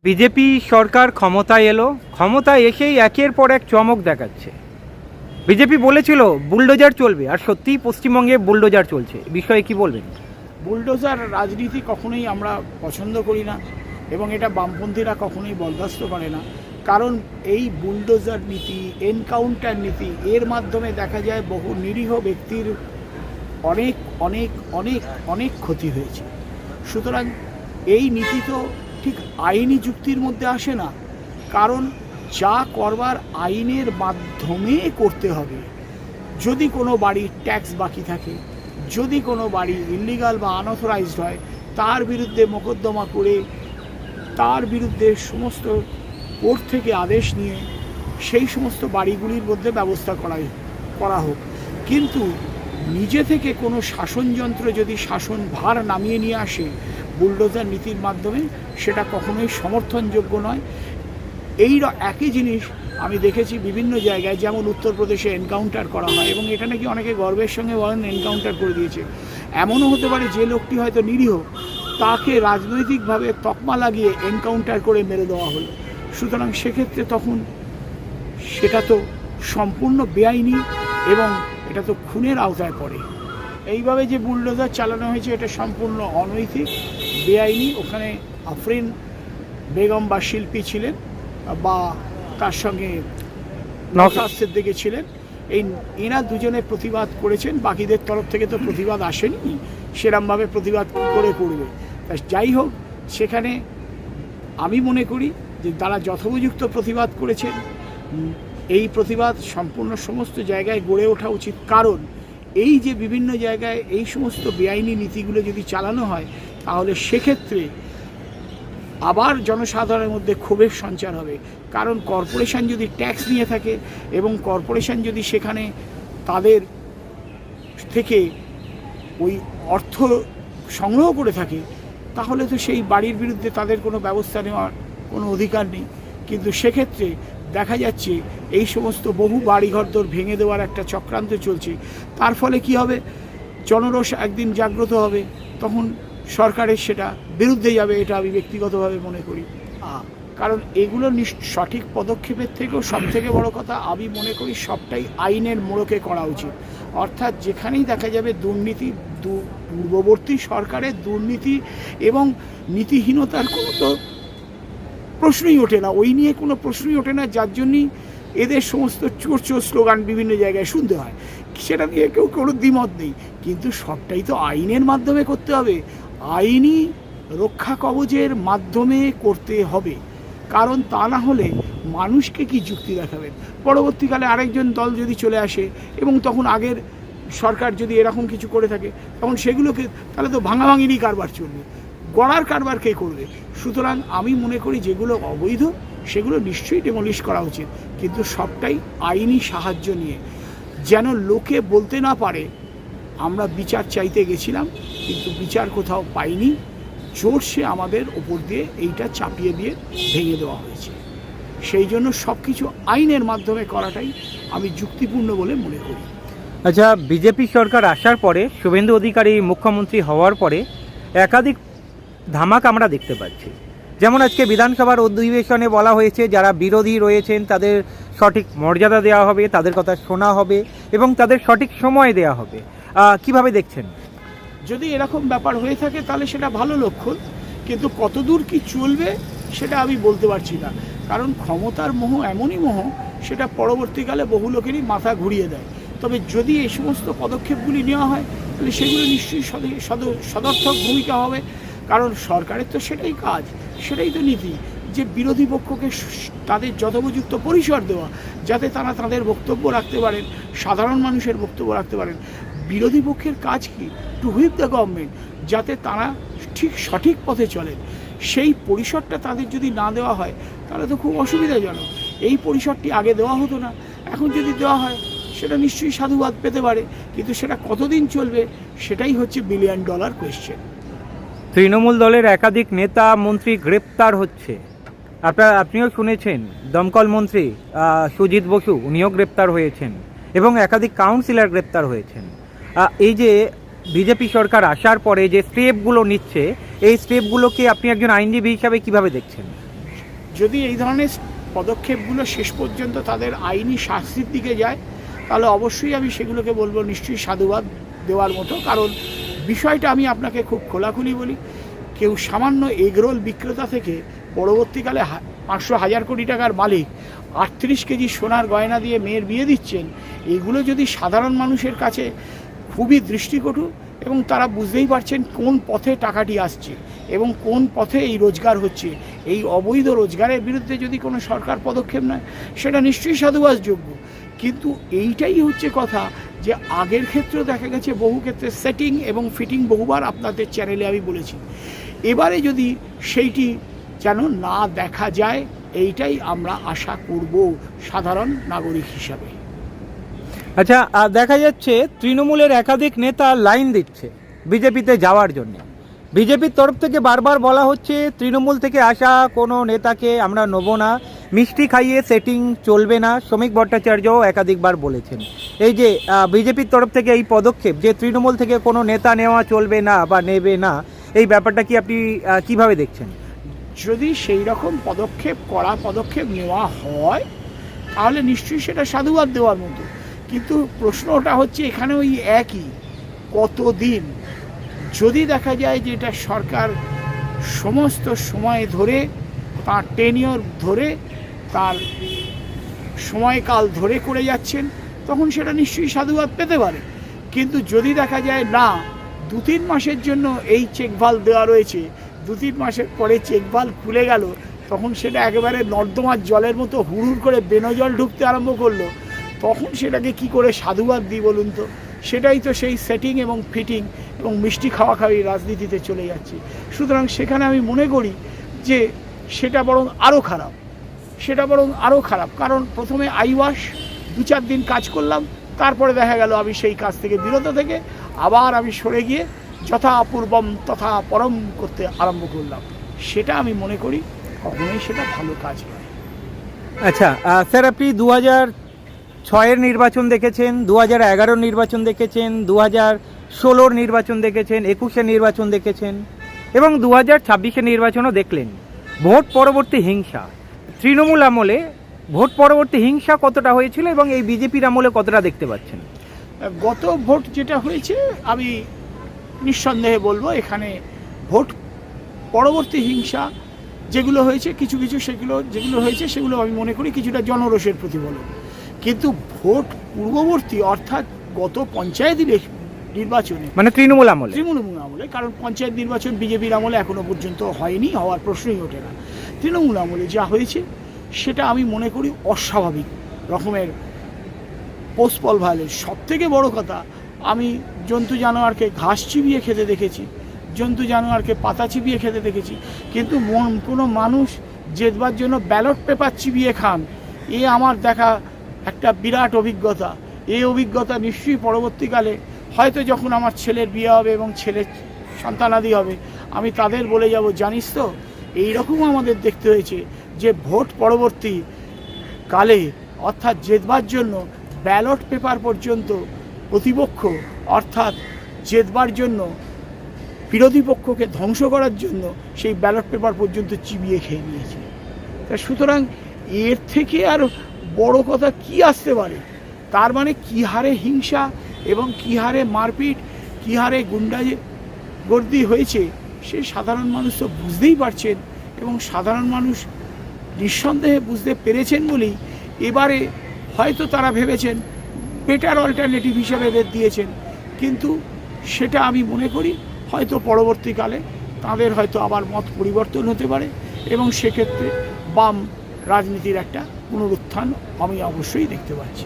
BJP সরকার ক্ষমতায় এলো, ক্ষমতায় এসেই একের পর এক চমক দেখাচ্ছে। বিজেপি বলেছিল বুলডোজার চলবে, আর সত্যিই পশ্চিমবঙ্গে বুলডোজার চলছে। বিষয়ে কি বলবেন? বুলডোজার রাজনীতি কখনোই আমরা পছন্দ করি না এবং এটা বামপন্থীরা কখনোই বরদাস্ত করে না। কারণ এই বুলডোজার নীতি, এনকাউন্টার নীতি, এর মাধ্যমে দেখা যায় বহু নিরীহ ব্যক্তির অনেক অনেক অনেক অনেক ক্ষতি হয়েছে। সুতরাং এই নীতি তো ঠিক আইনি যুক্তির মধ্যে আসে না, কারণ যা করবার আইনের মাধ্যমে করতে হবে। যদি কোনো বাড়ির ট্যাক্স বাকি থাকে, যদি কোনো বাড়ি ইললিগাল বা আনঅথরাইজড হয়, তার বিরুদ্ধে মোকদ্দমা করে তার বিরুদ্ধে সমস্ত কোর্ট থেকে আদেশ নিয়ে সেই সমস্ত বাড়িগুলির মধ্যে ব্যবস্থা করা হোক। কিন্তু নিজে থেকে কোনো শাসনযন্ত্র যদি শাসন ভার নামিয়ে নিয়ে আসে বুলডোজার নীতির মাধ্যমে, সেটা কখনোই সমর্থনযোগ্য নয়। এই একই জিনিস আমি দেখেছি বিভিন্ন জায়গায়, যেমন উত্তরপ্রদেশে এনকাউন্টার করা হয় এবং এটা নাকি অনেকে গর্বের সঙ্গে বলেন এনকাউন্টার করে দিয়েছে। এমনও হতে পারে যে লোকটি হয়তো নিরীহ, তাকে রাজনৈতিকভাবে তকমা লাগিয়ে এনকাউন্টার করে মেরে দেওয়া হলো। সুতরাং সেক্ষেত্রে তখন সেটা তো সম্পূর্ণ বেআইনি এবং এটা তো খুনের আওতায় পড়ে। এইভাবে যে বুলডোজার চালানো হয়েছে এটা সম্পূর্ণ অনৈতিক, বেআইনি। ওখানে আফরিন বেগম বা শিল্পী ছিলেন বা তার সঙ্গে নওশাদ সিদ্দিকী ছিলেন। এরা দুজনে প্রতিবাদ করেছেন, বাকিদের তরফ থেকে তো প্রতিবাদ আসেনি, সেরমভাবে প্রতিবাদ করে করবে। যাই হোক, সেখানে আমি মনে করি যে তারা যথোপযুক্ত প্রতিবাদ করেছেন। এই প্রতিবাদ সম্পূর্ণ সমস্ত জায়গায় গড়ে ওঠা উচিত, কারণ এই যে বিভিন্ন জায়গায় এই সমস্ত বেআইনি নীতিগুলো যদি চালানো হয়, তাহলে সেক্ষেত্রে আবার জনসাধারণের মধ্যে ক্ষোভের সঞ্চার হবে। কারণ কর্পোরেশন যদি ট্যাক্স নিয়ে থাকে এবং কর্পোরেশন যদি সেখানে তাদের থেকে ওই অর্থ সংগ্রহ করে থাকে, তাহলে তো সেই বাড়ির বিরুদ্ধে তাদের কোনো ব্যবস্থা নেওয়ার কোনো অধিকার নেই। কিন্তু সেক্ষেত্রে দেখা যাচ্ছে এই সমস্ত বহু বাড়িঘরদোর ভেঙে দেওয়ার একটা চক্রান্ত চলছে। তার ফলে কি হবে, জনরোষ একদিন জাগ্রত হবে, তখন সরকারের সেটা বিরুদ্ধে যাবে। এটা আমি ব্যক্তিগতভাবে মনে করি। কারণ এগুলো সঠিক পদক্ষেপের থেকেও সবথেকে বড় কথা আমি মনে করি সবটাই আইনের মোড়কে করা উচিত। অর্থাৎ যেখানেই দেখা যাবে দুর্নীতি, পূর্ববর্তী সরকারের দুর্নীতি এবং নীতিহীনতার কোনো তো প্রশ্নই ওঠে না, ওই নিয়ে কোনো প্রশ্নই ওঠে না, যার জন্যই এদের সমস্ত চোর চোর স্লোগান বিভিন্ন জায়গায় শুনতে হয়। সেটা নিয়ে কেউ কোনো দ্বিমত নেই, কিন্তু সবটাই তো আইনের মাধ্যমে করতে হবে, আইনি রক্ষা কবচের মাধ্যমে করতে হবে। কারণ তা না হলে মানুষকে কি যুক্তি দেখাবেন? পরবর্তীকালে আরেকজন দল যদি চলে আসে এবং তখন আগের সরকার যদি এরকম কিছু করে থাকে, তখন সেগুলোকে তাহলে তো ভাঙাভাঙিরই কারবার চলবে, গড়ার কারবার কে করবে? সুতরাং আমি মনে করি যেগুলো অবৈধ সেগুলো নিশ্চয়ই ডেমলিশ করা উচিত, কিন্তু সবটাই আইনি সাহায্য নিয়ে, যেন লোকে বলতে না পারে আমরা বিচার চাইতে গেছিলাম কিন্তু বিচার কোথাও পাইনি, জোরসে আমাদের ওপর দিয়ে এইটা চাপিয়ে দিয়ে ভেঙে দেওয়া হয়েছে। সেই জন্য সব কিছু আইনের মাধ্যমে করাটাই আমি যুক্তিপূর্ণ বলে মনে করি। আচ্ছা, বিজেপি সরকার আসার পরে, শুভেন্দু অধিকারী মুখ্যমন্ত্রী হওয়ার পরে একাধিক ধামাক আমরা দেখতে পাচ্ছি। যেমন আজকে বিধানসভার অধিবেশনে বলা হয়েছে যারা বিরোধী রয়েছেন তাদের সঠিক মর্যাদা দেওয়া হবে, তাদের কথা শোনা হবে এবং তাদের সঠিক সময় দেওয়া হবে। কিভাবে দেখছেন? যদি এরকম ব্যাপার হয়ে থাকে তাহলে সেটা ভালো লক্ষণ, কিন্তু কতদূর কি চলবে সেটা আমি বলতে পারছি না। কারণ ক্ষমতার মোহ এমনই মোহ, সেটা পরবর্তীকালে বহু লোকেরই মাথা ঘুরিয়ে দেয়। তবে যদি এই সমস্ত পদক্ষেপগুলি নেওয়া হয় তাহলে সেগুলো নিশ্চয়ই সদর্থক ভূমিকা হবে। কারণ সরকারের তো সেটাই কাজ, সেটাই তো নীতি, যে বিরোধী পক্ষকে তাদের যথোপযুক্ত পরিসর দেওয়া, যাতে তারা তাদের বক্তব্য রাখতে পারেন, সাধারণ মানুষের বক্তব্য রাখতে পারেন। বিরোধী পক্ষের কাজ কি? টু হুইপ দ্য গভর্নমেন্ট, যাতে তারা ঠিক সঠিক পথে চলেন। সেই পরিসরটা তাদের যদি না দেওয়া হয় তাহলে তো খুব অসুবিধাজনক। এই পরিসরটি আগে দেওয়া হতো না, এখন যদি দেওয়া হয় সেটা নিশ্চয়ই সাধুবাদ পেতে পারে, কিন্তু সেটা কতদিন চলবে সেটাই হচ্ছে $1 বিলিয়ন কোয়েশ্চেন। তৃণমূল দলের একাধিক নেতা মন্ত্রী গ্রেপ্তার হচ্ছে। আপনিও শুনেছেন, দমকল মন্ত্রী সুজিত বসু উনিও গ্রেপ্তার হয়েছেন এবং একাধিক কাউন্সিলর গ্রেপ্তার হয়েছেন। এই যে বিজেপি সরকার আসার পরে যে স্টেপগুলো নিচ্ছে, এই স্টেপগুলোকে আপনি একজন আইনজীবী হিসাবে কিভাবে দেখছেন? যদি এই ধরনের পদক্ষেপগুলো শেষ পর্যন্ত তাদের আইনি শাস্তির দিকে যায়, তাহলে অবশ্যই আমি সেগুলোকে বলবো নিশ্চয়ই সাধুবাদ দেওয়ার মতো। কারণ বিষয়টা আমি আপনাকে খুব খোলাখুলি বলি, কেউ সামান্য এগরোল বিক্রেতা থেকে পরবর্তীকালে 500,000 কোটি টাকার মালিক 38 কেজি সোনার গয়না দিয়ে মেয়ের বিয়ে দিচ্ছেন, এগুলো যদি সাধারণ মানুষের কাছে খুবই দৃষ্টিকটু, এবং তারা বুঝতেই পারছেন কোন পথে টাকাটি আসছে এবং কোন পথে এই রোজগার হচ্ছে, এই অবৈধ রোজগারের বিরুদ্ধে যদি কোনো সরকার পদক্ষেপ নেয় সেটা নিশ্চয়ই সাধুবাদযোগ্য। কিন্তু এইটাই হচ্ছে কথা যে আগের ক্ষেত্রেও দেখা গেছে বহু ক্ষেত্রে সেটিং এবং ফিটিং বহুবার আপনাদের চ্যানেলে আমি বলেছি, এবারে যদি সেইটি যেন না দেখা যায় এইটাই আমরা আশা করব সাধারণ নাগরিক হিসাবে। আচ্ছা, দেখা যাচ্ছে তৃণমূলের একাধিক নেতা লাইন দিচ্ছে বিজেপিতে যাওয়ার জন্য। বিজেপির তরফ থেকে বারবার বলা হচ্ছে তৃণমূল থেকে আসা কোনো নেতাকে আমরা নেব না, মিষ্টি খাইয়ে সেটিং চলবে না। শ্রমিক ভট্টাচার্যও একাধিকবার বলেছেন। এই যে বিজেপির তরফ থেকে এই পদক্ষেপ যে তৃণমূল থেকে কোনো নেতা নেওয়া চলবে না বা নেবে না, এই ব্যাপারটা কি আপনি কিভাবে দেখছেন? যদি সেই রকম পদক্ষেপ নেওয়া হয় তাহলে নিশ্চয়ই সেটা সাধুবাদ দেওয়ার মতো। কিন্তু প্রশ্নটা হচ্ছে এখানে ওই একই, কতদিন? যদি দেখা যায় যে এটা সরকার সমস্ত সময় ধরে তার টেনিওর ধরে তার সময়কাল ধরে করে যাচ্ছেন, তখন সেটা নিশ্চয়ই সাধুবাদ পেতে পারে। কিন্তু যদি দেখা যায় না 2-3 মাসের জন্য এই চেক ভাল দেওয়া রয়েছে, 2-3 মাসের পরে চেক ভাল খুলে গেল, তখন সেটা একেবারে নর্দমার জলের মতো হুড় করে বেনজল ঢুকতে আরম্ভ করলো, তখন সেটাকে কি করে সাধুবাদ দিই বলুন তো? সেটাই তো সেই সেটিং এবং ফিটিং এবং মিষ্টি খাওয়াখাওয়ি রাজনীতিতে চলে যাচ্ছে। সুতরাং সেখানে আমি মনে করি যে সেটা বরং আরও খারাপ। কারণ প্রথমে আইওয়াস 2-4 দিন কাজ করলাম, তারপরে দেখা গেল আমি সেই কাজ থেকে বিরত থেকে আবার আমি সরে গিয়ে যথা পূর্বম তথা পরম করতে আরম্ভ করলাম। সেটা আমি মনে করি কখনোই সেটা ভালো কাজ নয়। আচ্ছা স্যার, আপনি 2006-এর নির্বাচন দেখেছেন, 2011-র নির্বাচন দেখেছেন, 2016-র নির্বাচন দেখেছেন, 21-এর নির্বাচন দেখেছেন এবং 2026-এর নির্বাচনও দেখলেন। ভোট পরবর্তী হিংসা, তৃণমূল আমলে ভোট পরবর্তী হিংসা কতটা হয়েছিল এবং এই বিজেপির আমলে কতটা দেখতে পাচ্ছেন? গত ভোট যেটা হয়েছে আমি নিঃসন্দেহে বলবো এখানে ভোট পরবর্তী হিংসা যেগুলো হয়েছে কিছু যেগুলো হয়েছে সেগুলো আমি মনে করি কিছুটা জনরোষের প্রতিফলন। কিন্তু ভোট পূর্ববর্তী অর্থাৎ গত পঞ্চায়েত নির্বাচনে, মানে তৃণমূল আমলে, কারণ পঞ্চায়েত নির্বাচন বিজেপির আমলে এখনো পর্যন্ত হয়নি, হওয়ার প্রশ্নই ওঠে না। তৃণমূল আমলে যা হয়েছে সেটা আমি মনে করি অস্বাভাবিক রকমের পোস্টপল ভায়োলেন্স। সব থেকে বড় কথা, আমি জন্তু জানোয়ারকে ঘাস চিবিয়ে খেতে দেখেছি, জন্তু জানোয়ারকে পাতা চিবিয়ে খেতে দেখেছি, কিন্তু কোনো মানুষ জেতবার জন্য ব্যালট পেপার চিবিয়ে খান, এ আমার দেখা একটা বিরাট অভিজ্ঞতা। এই অভিজ্ঞতা নিশ্চয়ই পরবর্তীকালে হয়তো যখন আমার ছেলের বিয়ে হবে এবং ছেলের সন্তানাদি হবে, আমি তাদের বলে যাব, জানিস তো এইরকম আমাদের দেখতে হয়েছে যে ভোট পরবর্তী কালে অর্থাৎ জেতবার জন্য ব্যালট পেপার পর্যন্ত প্রতিপক্ষ অর্থাৎ জেতবার জন্য বিরোধী পক্ষকে ধ্বংস করার জন্য সেই ব্যালট পেপার পর্যন্ত চিবিয়ে খেয়ে নিয়েছে। তা সুতরাং এর থেকে আর বড় কথা কি আসতে পারে? তার মানে কী হারে হিংসা এবং কী হারে মারপিট, কী হারে গুন্ডাগর্দি হয়েছে সে সাধারণ মানুষ তো বুঝতেই পারছেন, এবং সাধারণ মানুষ নিঃসন্দেহে বুঝতে পেরেছেন বলেই এবারে হয়তো তারা ভেবেছেন বেটার অল্টারনেটিভ হিসাবে এদের দিয়েছেন। কিন্তু সেটা আমি মনে করি হয়তো পরবর্তীকালে তাদের হয়তো আবার মত পরিবর্তন হতে পারে এবং সেক্ষেত্রে বাম রাজনীতির একটা পুনরুত্থান আমি অবশ্যই দেখতে পাচ্ছি।